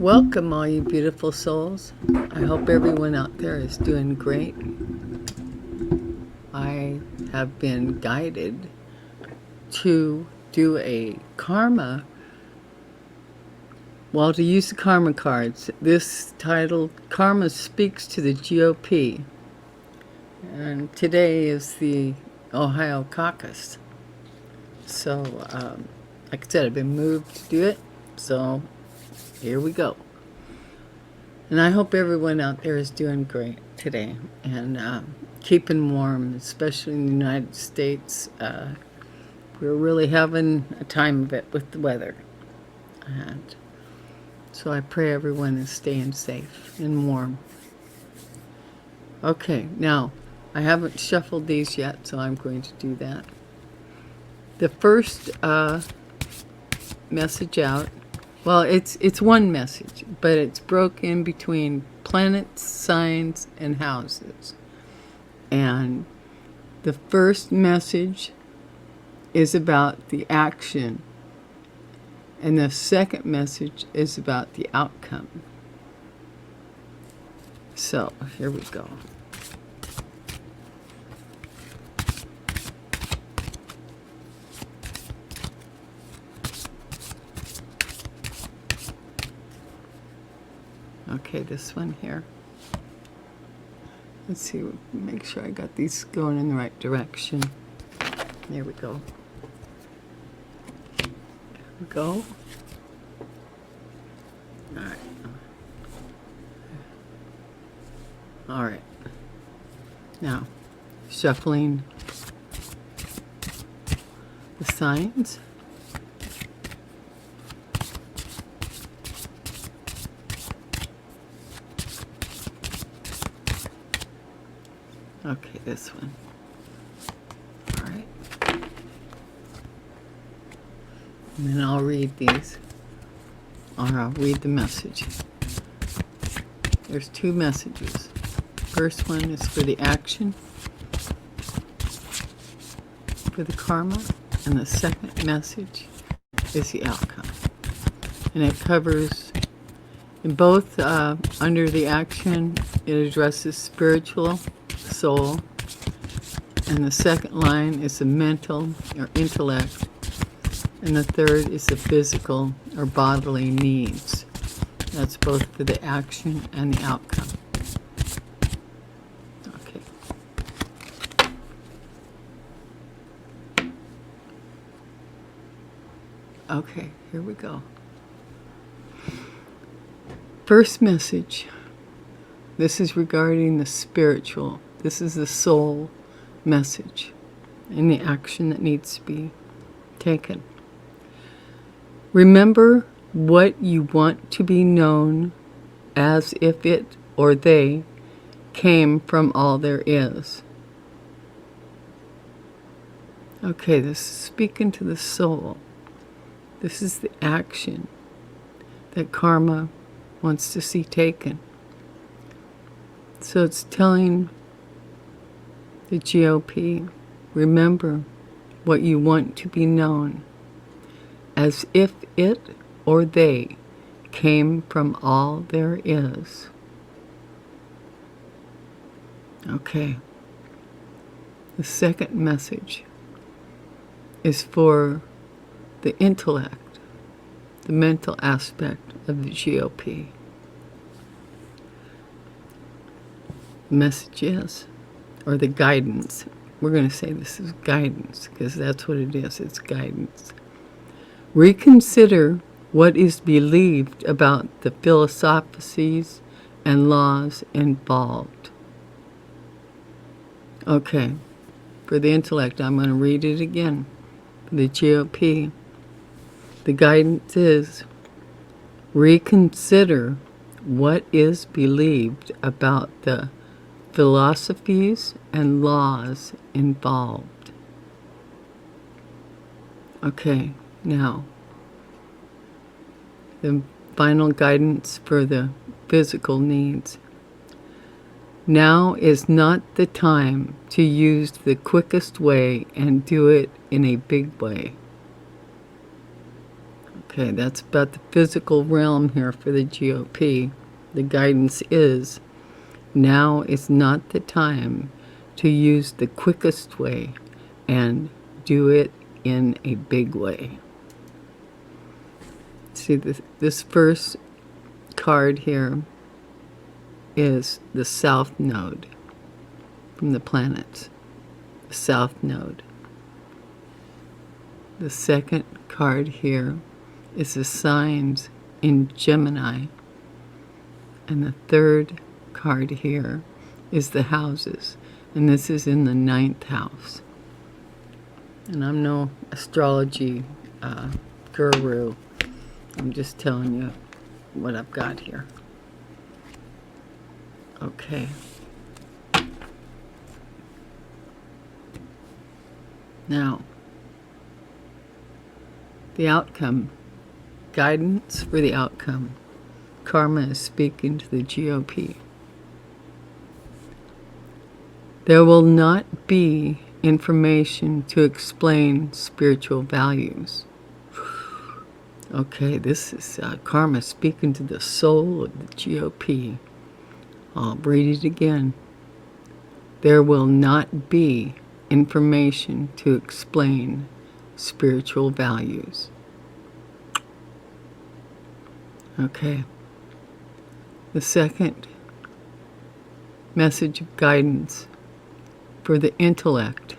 Welcome, all you beautiful souls. I hope everyone out there is doing great. I have been guided to do a karma, to use the karma cards. This titled Karma Speaks to the GOP. And today is the Ohio Caucus. So, like I said, I've been moved to do it. So, here we go. And I hope everyone out there is doing great today and keeping warm, especially in the United States. We're really having a time of it with the weather. And so I pray everyone is staying safe and warm. Okay, now, I haven't shuffled these yet, so I'm going to do that. The first message out, well, it's one message, but it's broken between planets, signs, and houses. And the first message is about the action, and the second message is about the outcome. So, here we go. Okay, this one here. Let's see, make sure I got these going in the right direction. There we go. There we go. All right. All right. Now, shuffling the signs. Okay, this one. All right. And then I'll read these, or I'll read the message. There's two messages. First one is for the action, for the karma, and the second message is the outcome. And it covers, in both under the action, it addresses spiritual, soul, and the second line is the mental or intellect, and the third is the physical or bodily needs. That's both for the action and the outcome. Okay. Okay, here we go. First message. This is regarding the spiritual. This is the soul message and the action that needs to be taken. Remember what you want to be known as if it or they came from all there is. Okay, this is speaking to the soul. This is the action that karma wants to see taken. So it's telling the GOP, remember what you want to be known, as if it or they came from all there is. Okay. The second message is for the intellect, the mental aspect of the GOP. The message is, or the guidance. We're going to say this is guidance because that's what it is. It's guidance. Reconsider what is believed about the philosophies and laws involved. Okay. For the intellect, I'm going to read it again. For the GOP, the guidance is reconsider what is believed about the philosophies and laws involved. Okay, now, the final guidance for the physical needs. Now is not the time to use the quickest way and do it in a big way. Okay, that's about the physical realm here for the GOP. The guidance is, now is not the time to use the quickest way and do it in a big way. See, this first card here is the South Node from the planets. The South Node. The second card here is the signs in Gemini. And the third card here is the houses. And this is in the 9th house. And I'm no astrology guru. I'm just telling you what I've got here. Okay. Now, the outcome. Guidance for the outcome. Karma is speaking to the GOP. There will not be information to explain spiritual values. Okay, this is karma speaking to the soul of the GOP. I'll read it again. There will not be information to explain spiritual values. Okay. The second message of guidance for the intellect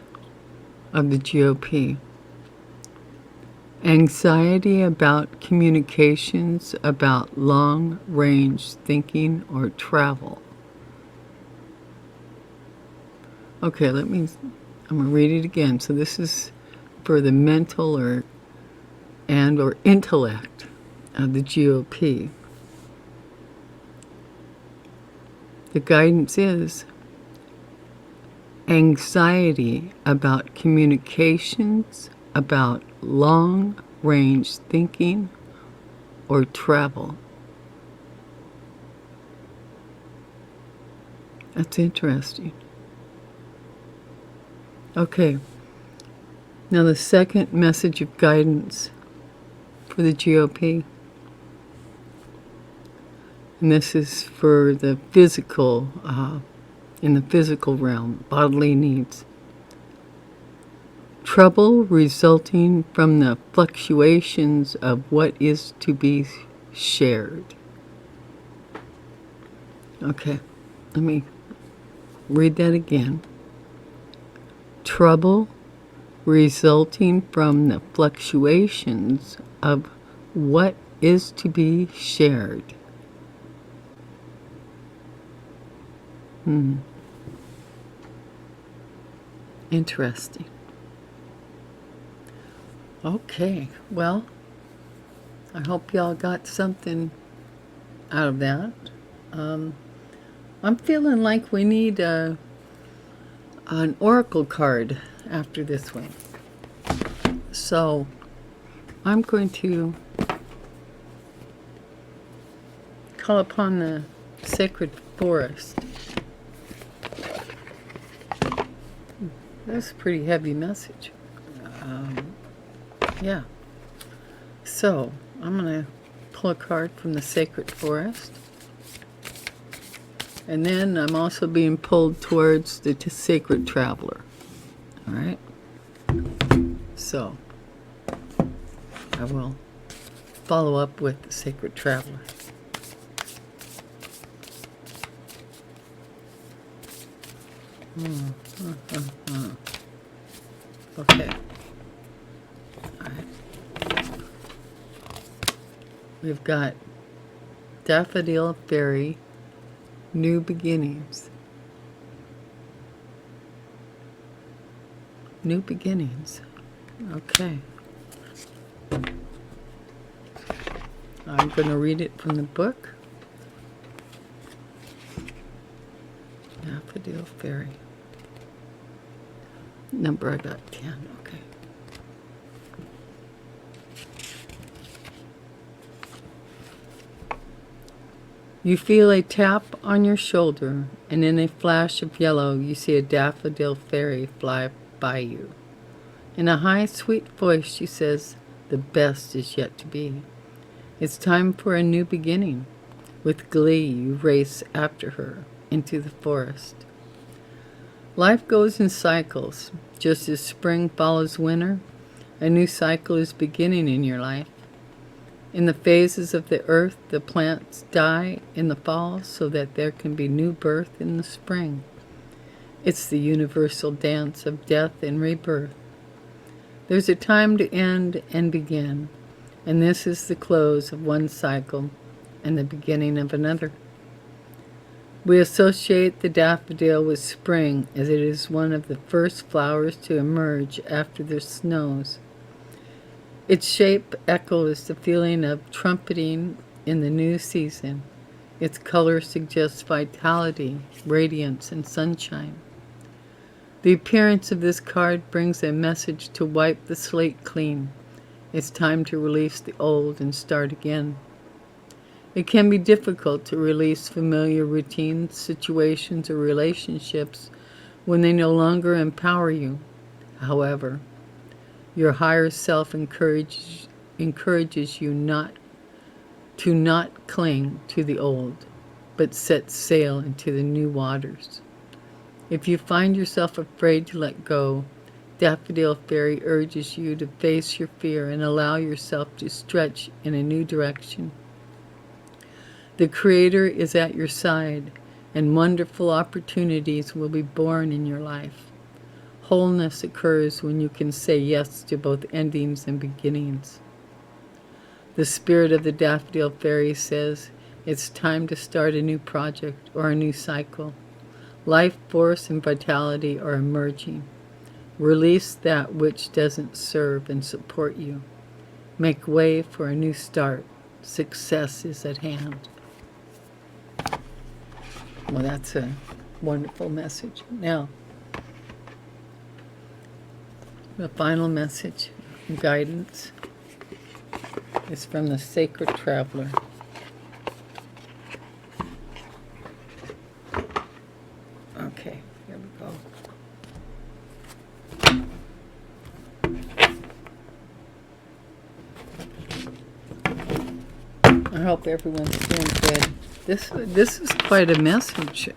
of the GOP. Anxiety about communications, about long-range thinking or travel. Okay, I'm going to read it again. So this is for the mental or intellect of the GOP. The guidance is anxiety about communications, about long-range thinking or travel. That's interesting. Okay. Now the second message of guidance for the GOP. And this is for the physical, in the physical realm, bodily needs. Trouble resulting from the fluctuations of what is to be shared. Okay, let me read that again. Trouble resulting from the fluctuations of what is to be shared. Interesting. Okay, well, I hope y'all got something out of that. I'm feeling like we need an oracle card after this one. So I'm going to call upon the sacred forest. That's a pretty heavy message. Yeah. So I'm going to pull a card from the sacred forest. And then I'm also being pulled towards the sacred traveler. All right. So I will follow up with the sacred traveler. Okay. All right. We've got Daffodil Fairy, New Beginnings. New beginnings. Okay. I'm going to read it from the book. Daffodil Fairy. Number I got 10. Okay. You feel a tap on your shoulder, and in a flash of yellow, you see a daffodil fairy fly by you. In a high, sweet voice, she says, The best is yet to be. It's time for a new beginning. With glee, you race after her into the forest. Life goes in cycles. Just as spring follows winter, a new cycle is beginning in your life. In the phases of the earth, the plants die in the fall so that there can be new birth in the spring. It's the universal dance of death and rebirth. There's a time to end and begin, and this is the close of one cycle and the beginning of another. We associate the daffodil with spring as it is one of the first flowers to emerge after the snows. Its shape echoes the feeling of trumpeting in the new season. Its color suggests vitality, radiance, and sunshine. The appearance of this card brings a message to wipe the slate clean. It's time to release the old and start again. It can be difficult to release familiar routines, situations, or relationships when they no longer empower you. However, your higher self encourages you not cling to the old, but set sail into the new waters. If you find yourself afraid to let go, Daffodil Fairy urges you to face your fear and allow yourself to stretch in a new direction. The Creator is at your side, and wonderful opportunities will be born in your life. Wholeness occurs when you can say yes to both endings and beginnings. The spirit of the Daffodil Fairy says it's time to start a new project or a new cycle. Life force and vitality are emerging. Release that which doesn't serve and support you. Make way for a new start. Success is at hand. Well, that's a wonderful message. Now, the final message, guidance, is from the Sacred Traveler. Okay, here we go. I hope everyone's doing good. This is quite a message.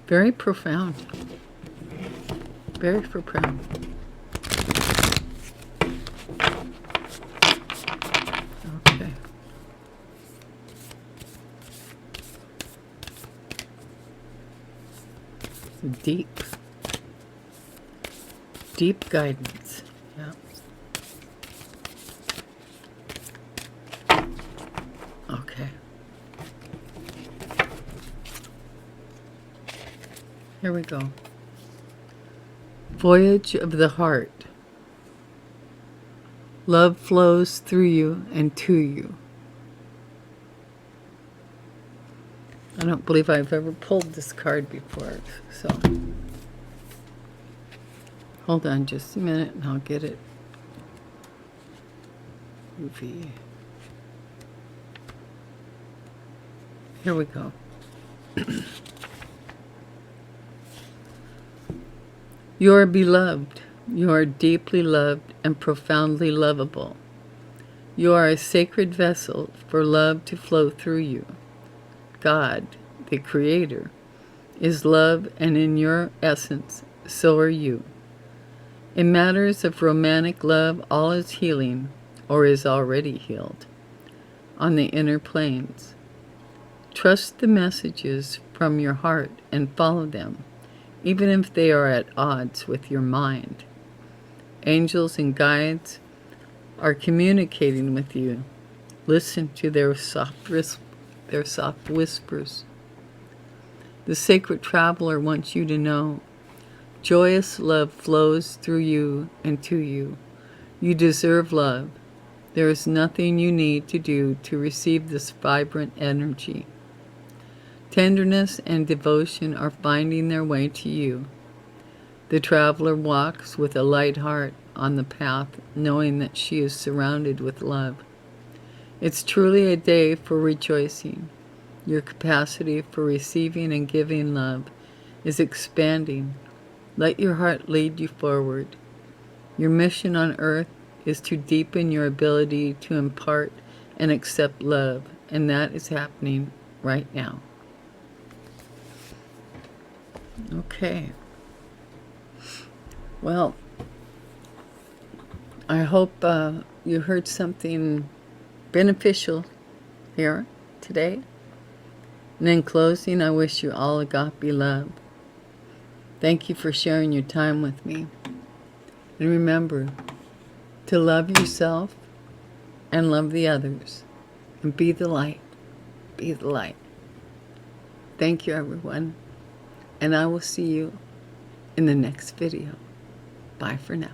Very profound. Very profound. Okay. Deep guidance. Yeah. Okay. Here we go. Voyage of the heart. Love flows through you and to you. I don't believe I've ever pulled this card before, so hold on just a minute and I'll get it. Goofy. Here we go. You are beloved. You are deeply loved and profoundly lovable. You are a sacred vessel for love to flow through you. God, the Creator, is love, and in your essence, so are you. In matters of romantic love, all is healing, or is already healed, on the inner planes. Trust the messages from your heart and follow them, even if they are at odds with your mind. Angels and guides are communicating with you. Listen to their soft whispers. The Sacred Traveler wants you to know joyous love flows through you and to you. You deserve love. There is nothing you need to do to receive this vibrant energy. Tenderness and devotion are finding their way to you. The traveler walks with a light heart on the path, knowing that she is surrounded with love. It's truly a day for rejoicing. Your capacity for receiving and giving love is expanding. Let your heart lead you forward. Your mission on earth is to deepen your ability to impart and accept love, and that is happening right now. Okay. Well, I hope you heard something beneficial here today. And in closing, I wish you all agape love. Thank you for sharing your time with me. And remember to love yourself and love the others. And be the light. Be the light. Thank you, everyone. And I will see you in the next video. Bye for now.